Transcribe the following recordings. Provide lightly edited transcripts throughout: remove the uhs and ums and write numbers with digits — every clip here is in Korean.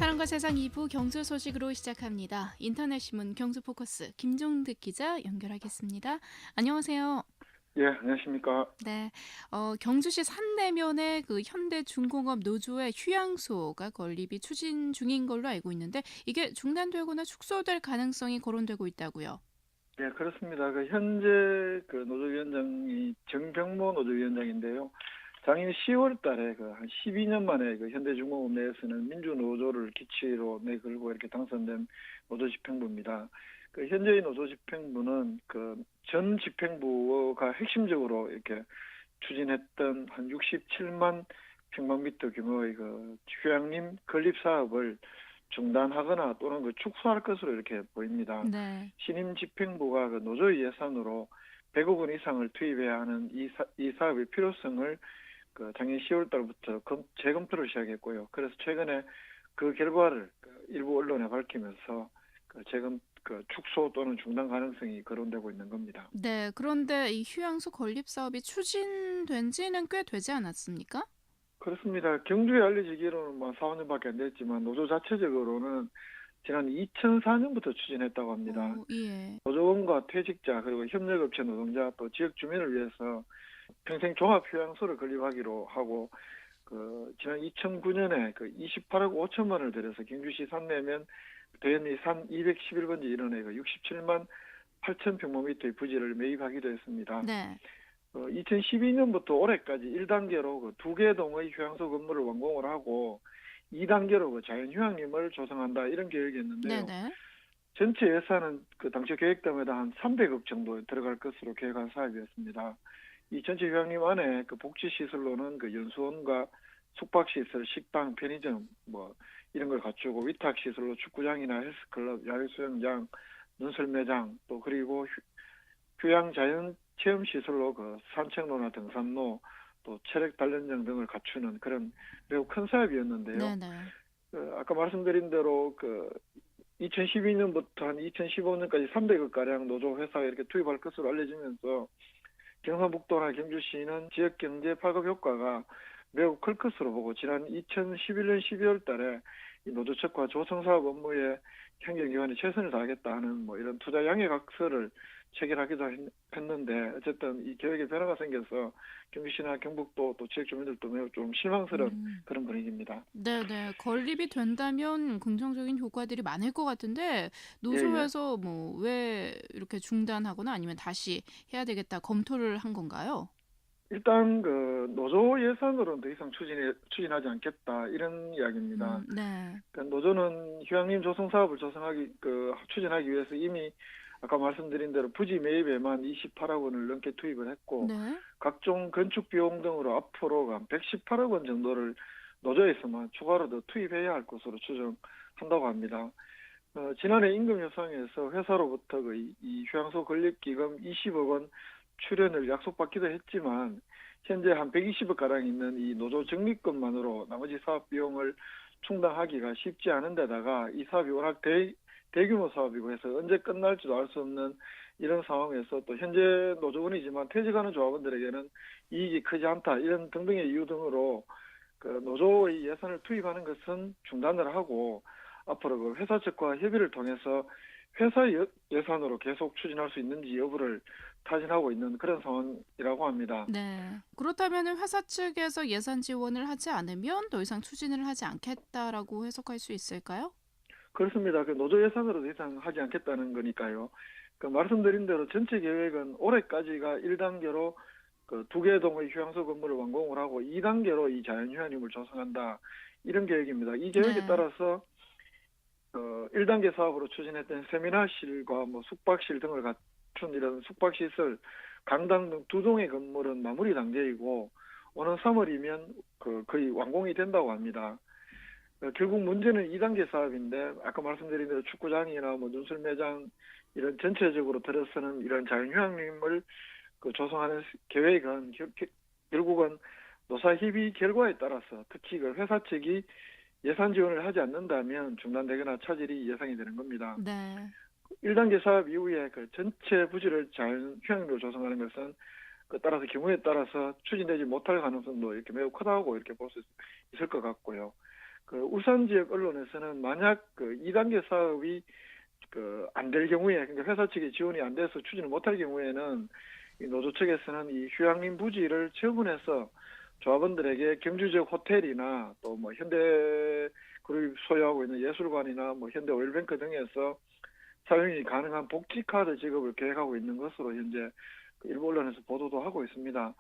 사람과 세상 2부 경제 소식으로 시작합니다. 인터넷 신문 경제포커스 김종득 기자 연결하겠습니다. 안녕하세요. 예, 안녕하십니까. 네, 경주시 산내면에 그 현대중공업 노조의 휴양소가 건립이 추진 중인 걸로 알고 있는데 이게 중단되거나 축소될 가능성이 거론되고 있다고요. 예, 그렇습니다. 현재 노조위원장이 정병모 노조위원장인데요. 작년 10월 달에 한 12년 만에 현대중공업 내에서는 민주노조를 기치로 내걸고 이렇게 당선된 노조집행부입니다. 현재의 노조집행부는 전 집행부가 핵심적으로 이렇게 추진했던 한 67만 평방미터 규모의 휴양림 건립 사업을 중단하거나 또는 축소할 것으로 이렇게 보입니다. 네. 신임 집행부가 노조의 예산으로 100억 원 이상을 투입해야 하는 이 사업의 필요성을 작년 10월 달부터 재검토를 시작했고요. 그래서 최근에 그 결과를 일부 언론에 밝히면서 축소 또는 중단 가능성이 거론되고 있는 겁니다. 네, 그런데 이 휴양소 건립 사업이 추진된 지는 꽤 되지 않았습니까? 그렇습니다. 경주에 알려지기로는 4, 5년밖에 안 됐지만 노조 자체적으로는 지난 2004년부터 추진했다고 합니다. 예. 노조원과 퇴직자 그리고 협력업체 노동자 또 지역 주민을 위해서 평생 종합휴양소를 건립하기로 하고 지난 2009년에 28억 5천만 원을 들여서 경주시 산내면 대연리 산 211번지 일원에 67만 8천 평방미터의 부지를 매입하기도 했습니다. 네. 2012년부터 올해까지 1단계로 두 개 동의 휴양소 건물을 완공을 하고 2단계로 자연휴양림을 조성한다 이런 계획이었는데요. 네네. 전체 예산은 당초 계획대마다 한 300억 정도 들어갈 것으로 계획한 사업이었습니다. 이 전체 휴양림 안에 복지시설로는 연수원과 숙박시설, 식당, 편의점 이런 걸 갖추고 위탁시설로 축구장이나 헬스클럽, 야외수영장, 눈설매장 또 그리고 휴양자연 체험시설로 산책로나 등산로 또 체력 단련장 등을 갖추는 그런 매우 큰 사업이었는데요. 네네. 아까 말씀드린 대로 2012년부터 한 2015년까지 300억 가량 노조 회사에 이렇게 투입할 것으로 알려지면서 경상북도나 경주시는 지역 경제 파급 효과가 매우 클 것으로 보고 지난 2011년 12월 달에 이 노조 측과 조성 사업 업무에 행정기관이 최선을 다하겠다 하는 이런 투자 양해각서를 체결하기도 했는데 어쨌든 이 계획에 변화가 생겨서 경주시나 경북도 또 지역 주민들도 매우 좀 실망스러운 그런 분위기입니다. 네네. 건립이 된다면 긍정적인 효과들이 많을 것 같은데 예, 예. 노조에서 왜 이렇게 중단하거나 아니면 다시 해야 되겠다 검토를 한 건가요? 일단 노조 예산으로는 더 이상 추진하지 않겠다 이런 이야기입니다. 네. 노조는 휴양림 조성 사업을 추진하기 위해서 이미 아까 말씀드린 대로 부지 매입에만 28억 원을 넘게 투입을 했고 네. 각종 건축 비용 등으로 앞으로 한 118억 원 정도를 노조에서만 추가로 더 투입해야 할 것으로 추정한다고 합니다. 지난해 임금 협상에서 회사로부터 이 휴양소 건립 기금 20억 원 출연을 약속받기도 했지만 현재 한 120억 가량 있는 이 노조 적립금만으로 나머지 사업 비용을 충당하기가 쉽지 않은 데다가 이 사업이 워낙 대규모 사업이고 해서 언제 끝날지도 알 수 없는 이런 상황에서 또 현재 노조원이지만 퇴직하는 조합원들에게는 이익이 크지 않다 이런 등등의 이유 등으로 노조의 예산을 투입하는 것은 중단을 하고 앞으로 회사 측과 협의를 통해서 회사 예산으로 계속 추진할 수 있는지 여부를 타진하고 있는 그런 상황이라고 합니다. 네. 그렇다면 회사 측에서 예산 지원을 하지 않으면 더 이상 추진을 하지 않겠다라고 해석할 수 있을까요? 그렇습니다. 노조 예산으로 더 이상 하지 않겠다는 거니까요. 말씀드린 대로 전체 계획은 올해까지가 1단계로 두 개 동의 휴양소 건물을 완공을 하고 2단계로 이 자연휴양림을 조성한다. 이런 계획입니다. 이 계획에 네. 따라서 1단계 사업으로 추진했던 세미나실과 숙박실 등을 갖춘 이런 숙박시설, 강당 등 두 동의 건물은 마무리 단계이고 오는 3월이면 거의 완공이 된다고 합니다. 결국 문제는 2단계 사업인데 아까 말씀드린 대로 축구장이나 눈술매장 이런 전체적으로 들어서는 이런 자연휴양림을 조성하는 계획은 결국은 노사 협의 결과에 따라서 특히 회사 측이 예산 지원을 하지 않는다면 중단되거나 차질이 예상이 되는 겁니다. 네. 1단계 사업 이후에 전체 부지를 자연휴양림으로 조성하는 것은 따라서 경우에 따라서 추진되지 못할 가능성도 이렇게 매우 크다고 이렇게 볼 수 있을 것 같고요. 그 울산 지역 언론에서는 만약 그 2단계 사업이 그 안 될 경우에, 그러니까 회사 측의 지원이 안 돼서 추진을 못할 경우에는 이 노조 측에서는 이 휴양림 부지를 처분해서 조합원들에게 경주 지역 호텔이나 또 뭐 현대그룹이 소유하고 있는 예술관이나 뭐 현대 오일뱅크 등에서 사용이 가능한 복지 카드 지급을 계획하고 있는 것으로 현재 그 일부 언론에서 보도도 하고 있습니다.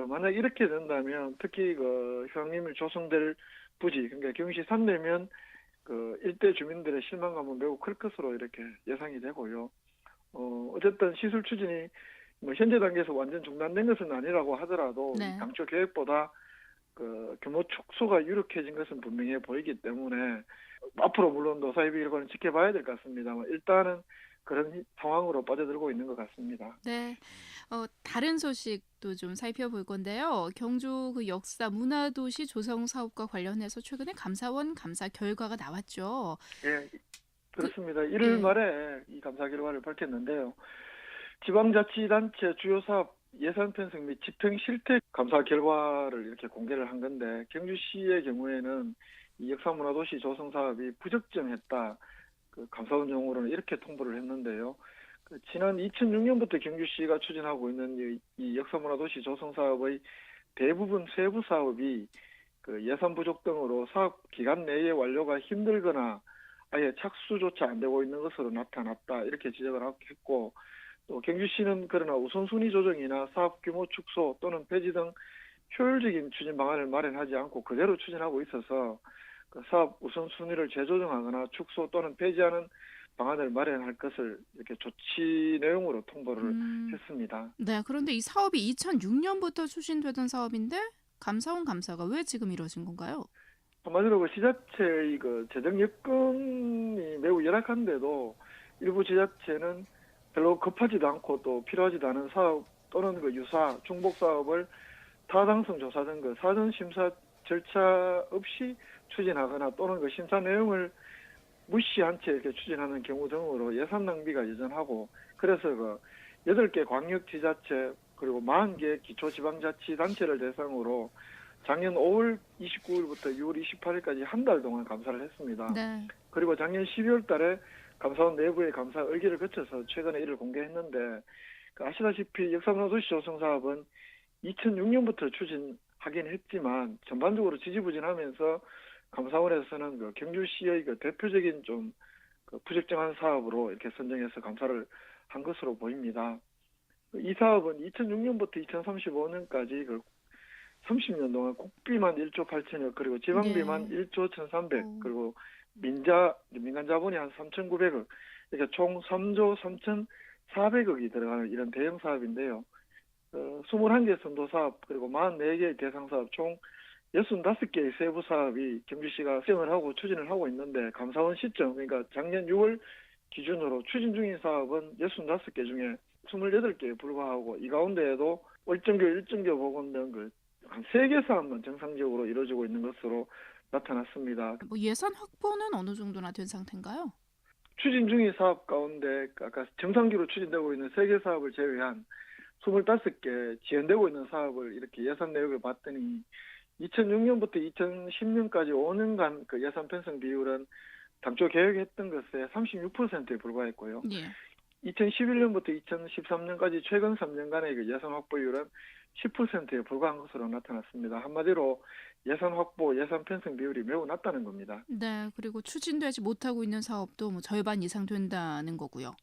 만약 이렇게 된다면 특히 그 휴양림이 조성될 부지, 그러니까 경시 산내면 그 일대 주민들의 실망감은 매우 클 것으로 이렇게 예상이 되고요. 어쨌든 시술 추진이 뭐 현재 단계에서 완전 중단된 것은 아니라고 하더라도 이 네. 당초 계획보다 그 규모 축소가 유력해진 것은 분명해 보이기 때문에 앞으로 물론 노사협의 결과는 지켜봐야 될 것 같습니다만 일단은 그런 상황으로 빠져들고 있는 것 같습니다. 네. 다른 소식도 좀 살펴볼 건데요. 경주 그 역사 문화도시 조성 사업과 관련해서 최근에 감사원 감사 결과가 나왔죠. 예, 그 그렇습니다. 1월 예. 말에 이 감사 결과를 밝혔는데요. 지방자치단체 주요 사업 예산 편성 및 집행 실태 감사 결과를 이렇게 공개를 한 건데 경주시의 경우에는 이 역사문화도시 조성 사업이 부적정했다. 그 감사원 용어로는 이렇게 통보를 했는데요. 그 지난 2006년부터 경주시가 추진하고 있는 이 역사문화도시 조성 사업의 대부분 세부 사업이 그 예산 부족 등으로 사업 기간 내에 완료가 힘들거나 아예 착수조차 안 되고 있는 것으로 나타났다. 이렇게 지적을 했고 또 경주시는 그러나 우선순위 조정이나 사업 규모 축소 또는 폐지 등 효율적인 추진 방안을 마련하지 않고 그대로 추진하고 있어서 그 사업 우선순위를 재조정하거나 축소 또는 폐지하는 방안을 마련할 것을 이렇게 조치 내용으로 통보를 음. 했습니다. 네. 그런데 이 사업이 2006년부터 추진되던 사업인데 감사원 감사가 왜 지금 이뤄진 건가요? 한마디로 그 지자체의 그 재정 여건이 매우 열악한데도 일부 지자체는 별로 급하지도 않고 또 필요하지도 않은 사업 또는 그 유사 중복 사업을 타당성 조사 등 그 사전 심사 절차 없이 추진하거나 또는 그 심사 내용을 무시한 채 이렇게 추진하는 경우 등으로 예산 낭비가 여전하고 그래서 그 8개 광역지자체 그리고 40개 기초지방자치단체를 대상으로 작년 5월 29일부터 6월 28일까지 한 달 동안 감사를 했습니다. 네. 그리고 작년 12월 달에 감사원 내부의 감사 의결을 거쳐서 최근에 이를 공개했는데 그 아시다시피 역사문화도시 조성 사업은 2006년부터 추진하긴 했지만 전반적으로 지지부진하면서 감사원에서는 그 경주시의 그 대표적인 좀 그 부적정한 사업으로 이렇게 선정해서 감사를 한 것으로 보입니다. 이 사업은 2006년부터 2035년까지 그 30년 동안 국비만 1조 8천억 그리고 지방비만 예. 1조 1,300 어. 그리고 민간 자본이 한 3,900억 이렇게 총 3조 3,400억이 들어가는 이런 대형 사업인데요. 21개 선도 사업 그리고 44개의 대상 사업 총 65개의 세부 사업이 경주시가 수행을 하고 추진을 하고 있는데 감사원 시점 그러니까 작년 6월 기준으로 추진 중인 사업은 65개 중에 28개에 불과하고 이 가운데에도 월정교, 일정교 복원 등 한 3개 사업만 정상적으로 이루어지고 있는 것으로 나타났습니다. 뭐 예산 확보는 어느 정도나 된 상태인가요? 추진 중인 사업 가운데 아까 정상기로 추진되고 있는 3개 사업을 제외한 25개 지연되고 있는 사업을 이렇게 예산 내역을 봤더니 2006년부터 2010년까지 5년간 그 예산 편성 비율은 당초 계획했던 것의 36%에 불과했고요. 예. 2011년부터 2013년까지 최근 3년간의 그 예산 확보율은 10%에 불과한 것으로 나타났습니다. 한마디로 예산 확보, 예산 편성 비율이 매우 낮다는 겁니다. 네. 그리고 추진되지 못하고 있는 사업도 뭐 절반 이상 된다는 거고요.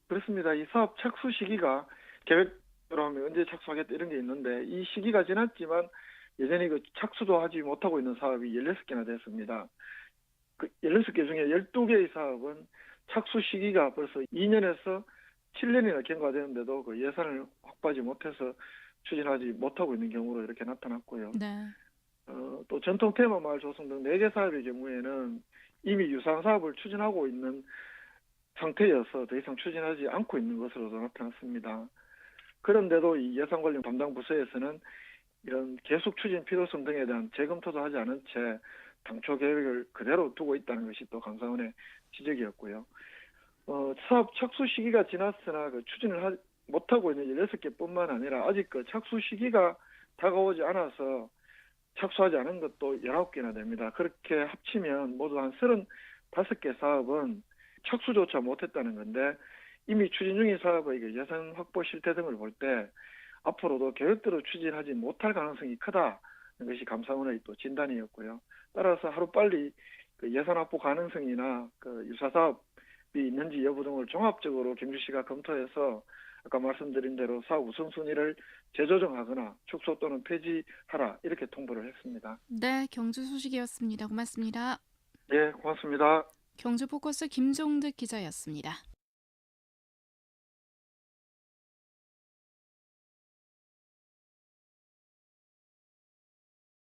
그렇습니다. 이 사업 착수 시기가 계획대로 하면 언제 착수하겠다 이런 게 있는데 이 시기가 지났지만 여전히 그 착수도 하지 못하고 있는 사업이 16개나 됐습니다. 그 16개 중에 12개의 사업은 착수 시기가 벌써 2년에서 7년이나 경과되는데도 그 예산을 확보하지 못해서 추진하지 못하고 있는 경우로 이렇게 나타났고요. 네. 또 전통 테마 마을 조성 등 4개 사업의 경우에는 이미 유사한 사업을 추진하고 있는 상태여서 더 이상 추진하지 않고 있는 것으로도 나타났습니다. 그런데도 이 예산 관련 담당 부서에서는 이런 계속 추진 필요성 등에 대한 재검토도 하지 않은 채 당초 계획을 그대로 두고 있다는 것이 또 감사원의 지적이었고요. 사업 착수 시기가 지났으나 그 추진을 못하고 있는 16개뿐만 아니라 아직 그 착수 시기가 다가오지 않아서 착수하지 않은 것도 19개나 됩니다. 그렇게 합치면 모두 한 35개 사업은 착수조차 못했다는 건데, 이미 추진 중인 사업의 예산 확보 실태 등을 볼 때 앞으로도 계획대로 추진하지 못할 가능성이 크다는 것이 감사원의 또 진단이었고요. 따라서 하루빨리 그 예산 확보 가능성이나 그 유사 사업이 있는지 여부 등을 종합적으로 경주시가 검토해서 아까 말씀드린 대로 사업 우선순위를 재조정하거나 축소 또는 폐지하라, 이렇게 통보를 했습니다. 네, 경주 소식이었습니다. 고맙습니다. 예, 고맙습니다. 경주 포커스 김종득 기자였습니다.